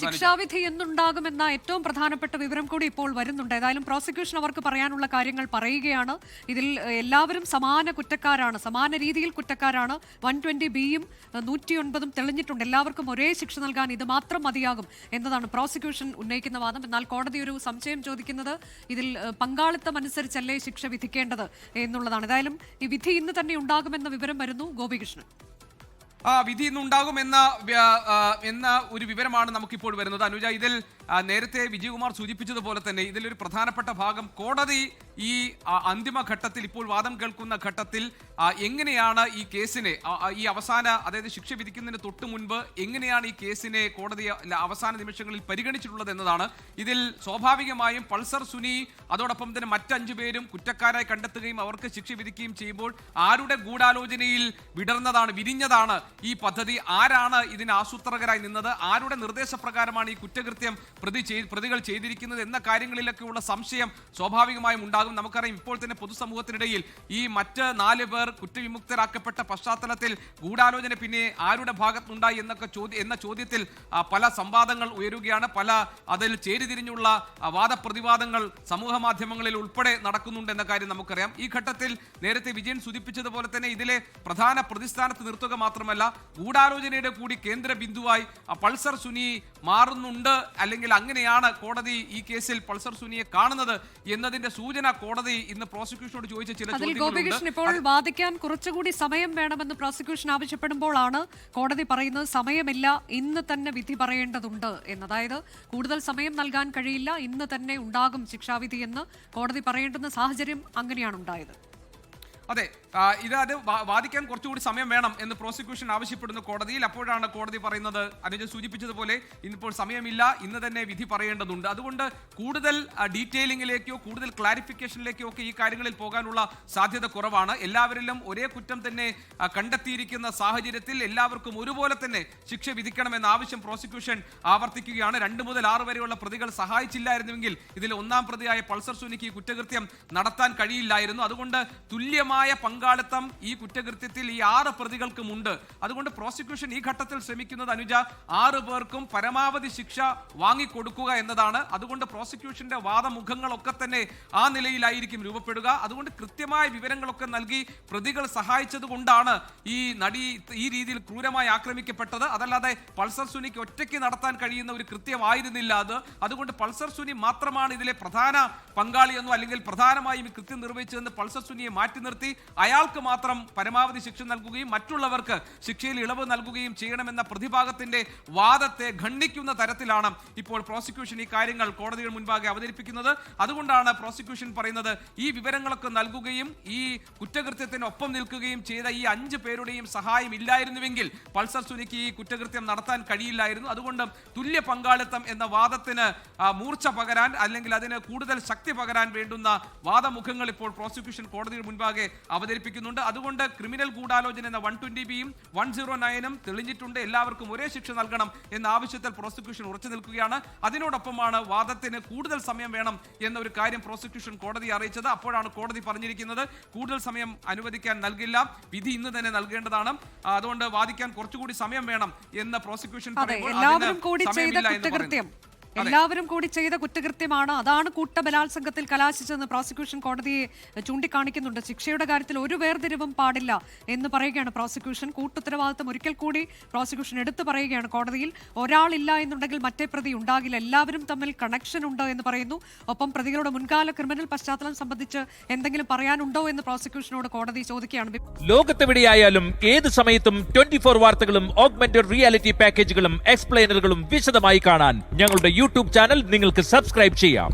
ശിക്ഷാവിധി എന്നുണ്ടാകുമെന്ന ഏറ്റവും പ്രധാനപ്പെട്ട വിവരം കൂടി ഇപ്പോൾ വരുന്നുണ്ട്. ഏതായാലും പ്രോസിക്യൂഷൻ അവർക്ക് പറയാനുള്ള കാര്യങ്ങൾ പറയുകയാണ്. ഇതിൽ എല്ലാവരും സമാന കുറ്റക്കാരാണ്, സമാന രീതിയിൽ കുറ്റക്കാരാണ്. 120B-യും 109-ഉം തെളിഞ്ഞിട്ടുണ്ട്. എല്ലാവർക്കും ഒരേ ശിക്ഷ നൽകാൻ ഇത് മാത്രം മതിയാകും എന്നതാണ് പ്രോസിക്യൂഷൻ ഉന്നയിക്കുന്ന വാദം. എന്നാൽ കോടതി ഒരു സംശയം ചോദിക്കുന്നത് ഇതിൽ പങ്കാളിത്തം അനുസരിച്ചല്ലേ ശിക്ഷ വിധിക്കേണ്ടത് എന്നുള്ളതാണ്. ഏതായാലും ഈ വിധി ഇന്ന് തന്നെ ഉണ്ടാകുമെന്ന വിവരം വരുന്നു. ഗോപികൃഷ്ണൻ, വിധി ഇന്നുണ്ടാകുമെന്ന ഒരു വിവരമാണ് നമുക്കിപ്പോൾ വരുന്നത്. അനുജ, ഇതിൽ നേരത്തെ വിജയകുമാർ സൂചിപ്പിച്ചതുപോലെ തന്നെ ഇതിലൊരു പ്രധാനപ്പെട്ട ഭാഗം കോടതി ഈ അന്തിമഘട്ടത്തിൽ, ഇപ്പോൾ വാദം കേൾക്കുന്ന ഘട്ടത്തിൽ എങ്ങനെയാണ് ഈ കേസിനെ, ഈ അതായത് ശിക്ഷ വിധിക്കുന്നതിന് തൊട്ട് മുൻപ് എങ്ങനെയാണ് ഈ കേസിനെ കോടതി അവസാന നിമിഷങ്ങളിൽ പരിഗണിച്ചിട്ടുള്ളത് എന്നതാണ്. ഇതിൽ സ്വാഭാവികമായും പൾസർ സുനി അതോടൊപ്പം തന്നെ മറ്റ് 5 പേരും കുറ്റക്കാരായി കണ്ടെത്തുകയും അവർക്ക് ശിക്ഷ വിധിക്കുകയും ചെയ്യുമ്പോൾ ആരുടെ ഗൂഢാലോചനയിൽ വിരിഞ്ഞതാണ് ഈ പദ്ധതി, ആരാണ് ഇതിന് ആസൂത്രകരായി നിന്നത്, ആരുടെ നിർദ്ദേശപ്രകാരമാണ് ഈ കുറ്റകൃത്യം പ്രതികൾ ചെയ്തിരിക്കുന്നത് എന്ന കാര്യങ്ങളിലൊക്കെയുള്ള സംശയം സ്വാഭാവികമായും ഉണ്ടാകും. നമുക്കറിയാം, ഇപ്പോൾ തന്നെ പൊതുസമൂഹത്തിനിടയിൽ ഈ മറ്റ് 4 പേർ കുറ്റവിമുക്തരാക്കപ്പെട്ട പശ്ചാത്തലത്തിൽ ഗൂഢാലോചന പിന്നെ ആരുടെ ഭാഗത്തുണ്ടായി എന്ന ചോദ്യത്തിൽ പല സംവാദങ്ങൾ ഉയരുകയാണ്. അതിൽ ചേരിതിരിഞ്ഞുള്ള വാദപ്രതിവാദങ്ങൾ സമൂഹ മാധ്യമങ്ങളിൽ ഉൾപ്പെടെ നടക്കുന്നുണ്ട് എന്ന കാര്യം നമുക്കറിയാം. ഈ ഘട്ടത്തിൽ നേരത്തെ വിജയൻ സൂചിപ്പിച്ചതുപോലെ തന്നെ ഇതിലെ പ്രധാന പ്രതിസ്ഥാനത്ത് നിർത്തുക മാത്രമല്ല, ഗൂഢാലോചനയുടെ കൂടി കേന്ദ്ര ബിന്ദുവായി പൾസർ സുനി മാറുന്നുണ്ട്, അല്ലെങ്കിൽ അങ്ങനെയാണ് കോടതി ഈ കേസിൽ പൾസർ സുനിയെ കാണുന്നത് എന്നതിന്റെ സൂചന കോടതി ഇന്ന് പ്രോസിക്യൂഷനോട് ചോദിച്ച ചില ചോദ്യങ്ങളുണ്ട്. ഇപ്പോൾ വാദിക്കാൻ കുറച്ചുകൂടി സമയം വേണമെന്ന് പ്രോസിക്യൂഷൻ ആവശ്യപ്പെടുമ്പോഴാണ് കോടതി പറയുന്നത് സമയമില്ല, ഇന്ന് തന്നെ വിധി പറയേണ്ടതുണ്ട് എന്ന്. അതായത് കൂടുതൽ സമയം നൽകാൻ കഴിയില്ല, ഇന്ന് തന്നെ ഉണ്ടാകും ശിക്ഷാവിധി എന്ന് കോടതി പറയേണ്ടുന്ന സാഹചര്യം അങ്ങനെയാണ് ഉണ്ടായത്. അതെ, അത് വാദിക്കാൻ കുറച്ചുകൂടി സമയം വേണം എന്ന് പ്രോസിക്യൂഷൻ ആവശ്യപ്പെടുന്ന കോടതിയിൽ. അപ്പോഴാണ് കോടതി പറയുന്നത്, അനുജ സൂചിപ്പിച്ചതുപോലെ ഇന്നിപ്പോൾ സമയമില്ല, ഇന്ന് തന്നെ വിധി പറയേണ്ടതുണ്ട്. അതുകൊണ്ട് കൂടുതൽ ഡീറ്റെയിലിംഗിലേക്കോ കൂടുതൽ ക്ലാരിഫിക്കേഷനിലേക്കോ ഒക്കെ ഈ കാര്യങ്ങളിൽ പോകാനുള്ള സാധ്യത കുറവാണ്. എല്ലാവരിലും ഒരേ കുറ്റം തന്നെ കണ്ടെത്തിയിരിക്കുന്ന സാഹചര്യത്തിൽ എല്ലാവർക്കും ഒരുപോലെ തന്നെ ശിക്ഷ വിധിക്കണമെന്ന ആവശ്യം പ്രോസിക്യൂഷൻ ആവർത്തിക്കുകയാണ്. 2 മുതൽ 6 വരെയുള്ള പ്രതികൾ സഹായിച്ചില്ലായിരുന്നുവെങ്കിൽ ഇതിൽ 1-ാം പ്രതിയായ പൾസർ സുനിക്ക് ഈ കുറ്റകൃത്യം നടത്താൻ കഴിയില്ലായിരുന്നു. അതുകൊണ്ട് തുല്യമായ പങ്കാളിത്തം ഈ കുറ്റകൃത്യത്തിൽ ഈ 6 പ്രതികൾക്കുമുണ്ട്. അതുകൊണ്ട് പ്രോസിക്യൂഷൻ ഈ ഘട്ടത്തിൽ ശ്രമിക്കുന്നത്, അനുജ, 6 പേർക്കും പരമാവധി ശിക്ഷ വാങ്ങിക്കൊടുക്കുക എന്നതാണ്. അതുകൊണ്ട് പ്രോസിക്യൂഷന്റെ വാദമുഖങ്ങളൊക്കെ തന്നെ ആ നിലയിലായിരിക്കും രൂപപ്പെടുക. അതുകൊണ്ട് കൃത്യമായ വിവരങ്ങളൊക്കെ നൽകി പ്രതികൾ സഹായിച്ചത് കൊണ്ടാണ് ഈ നടി ഈ രീതിയിൽ ക്രൂരമായി ആക്രമിക്കപ്പെട്ടത്. അതല്ലാതെ പൾസർ സുനിക്ക് ഒറ്റയ്ക്ക് നടത്താൻ കഴിയുന്ന ഒരു കൃത്യമായിരുന്നില്ല അത്. അതുകൊണ്ട് പൾസർ സുനി മാത്രമാണ് ഇതിലെ പ്രധാന പങ്കാളിയെന്നോ അല്ലെങ്കിൽ പ്രധാനമായും ഈ കൃത്യം നിർവഹിച്ചതെന്ന് പൾസർ സുനിയെ മാറ്റി നിർത്തി അയാൾക്ക് മാത്രം പരമാവധി ശിക്ഷ നൽകുകയും മറ്റുള്ളവർക്ക് ശിക്ഷയിൽ ഇളവ് നൽകുകയും ചെയ്യണമെന്ന പ്രതിഭാഗത്തിന്റെ വാദത്തെ ഖണ്ഡിക്കുന്ന തരത്തിലാണ് ഇപ്പോൾ പ്രോസിക്യൂഷൻ ഈ കാര്യങ്ങൾ കോടതിയുടെ മുൻപാകെ അവതരിപ്പിക്കുന്നത്. അതുകൊണ്ടാണ് പ്രോസിക്യൂഷൻ പറയുന്നത്, ഈ വിവരങ്ങളൊക്കെ നൽകുകയും ഈ കുറ്റകൃത്യത്തിന് ഒപ്പം നിൽക്കുകയും ചെയ്ത ഈ 5 പേരുടെയും സഹായം ഇല്ലായിരുന്നുവെങ്കിൽ പൾസർ സുനിക്ക് ഈ കുറ്റകൃത്യം നടത്താൻ കഴിയില്ലായിരുന്നു. അതുകൊണ്ട് തുല്യ പങ്കാളിത്തം എന്ന വാദത്തിന് മൂർച്ച പകരാൻ, അല്ലെങ്കിൽ അതിന് കൂടുതൽ ശക്തി പകരാൻ വേണ്ടുന്ന വാദമുഖങ്ങൾ ഇപ്പോൾ പ്രോസിക്യൂഷൻ കോടതിയുടെ മുൻപാകെ അവതരിപ്പിക്കുന്നുണ്ട്. അതുകൊണ്ട് ക്രിമിനൽ ഗൂഢാലോചന എന്ന 120B-യും 109-ഉം തെളിഞ്ഞിട്ടുണ്ട്. എല്ലാവർക്കും ഒരേ ശിക്ഷ നൽകണം എന്ന ആവശ്യത്തിൽ പ്രോസിക്യൂഷൻ ഉറച്ചു നിൽക്കുകയാണ്. അതിനോടൊപ്പമാണ് വാദത്തിന് കൂടുതൽ സമയം വേണം എന്നൊരു കാര്യം പ്രോസിക്യൂഷൻ കോടതിയെ അറിയിച്ചത്. അപ്പോഴാണ് കോടതി പറഞ്ഞിരിക്കുന്നത്, കൂടുതൽ സമയം അനുവദിക്കാൻ നൽകില്ല, വിധി ഇന്ന് തന്നെ നൽകേണ്ടതാണ്, അതുകൊണ്ട് വാദിക്കാൻ കുറച്ചുകൂടി സമയം വേണം എന്ന് പ്രോസിക്യൂഷൻ എല്ലാവരും കൂടി ചെയ്ത കുറ്റകൃത്യമാണ്, അതാണ് കൂട്ടബലാത്സംഗത്തിൽ കലാശിച്ചതെന്ന് പ്രോസിക്യൂഷൻ കോടതിയെ ചൂണ്ടിക്കാണിക്കുന്നുണ്ട്. ശിക്ഷയുടെ കാര്യത്തിൽ ഒരു വേർതിരിവും പാടില്ല എന്ന് പറയുകയാണ് പ്രോസിക്യൂഷൻ. കൂട്ടുത്തരവാദിത്തം ഒരിക്കൽ കൂടി പ്രോസിക്യൂഷൻ എടുത്തു പറയുകയാണ് കോടതിയിൽ. ഒരാളില്ല എന്നുണ്ടെങ്കിൽ മറ്റേ പ്രതി ഉണ്ടാകില്ല, എല്ലാവരും തമ്മിൽ കണക്ഷൻ ഉണ്ട് എന്ന് പറയുന്നു. ഒപ്പം പ്രതികളുടെ മുൻകാല ക്രിമിനൽ പശ്ചാത്തലം സംബന്ധിച്ച് എന്തെങ്കിലും പറയാനുണ്ടോ എന്ന് പ്രോസിക്യൂഷനോട് കോടതി ചോദിക്കുകയാണ്. ലോകത്തെവിടെയായാലും ഏത് സമയത്തും 24 വാർത്തകളും ഓഗ്മെന്റഡ് റിയാലിറ്റി പാക്കേജുകളും എക്സ്പ്ലെയിനറുകളും വിശദമായി കാണാൻ ഞങ്ങളുടെ യൂട്യൂബ് ചാനൽ നിങ്ങൾക്ക് സബ്സ്ക്രൈബ് ചെയ്യാം.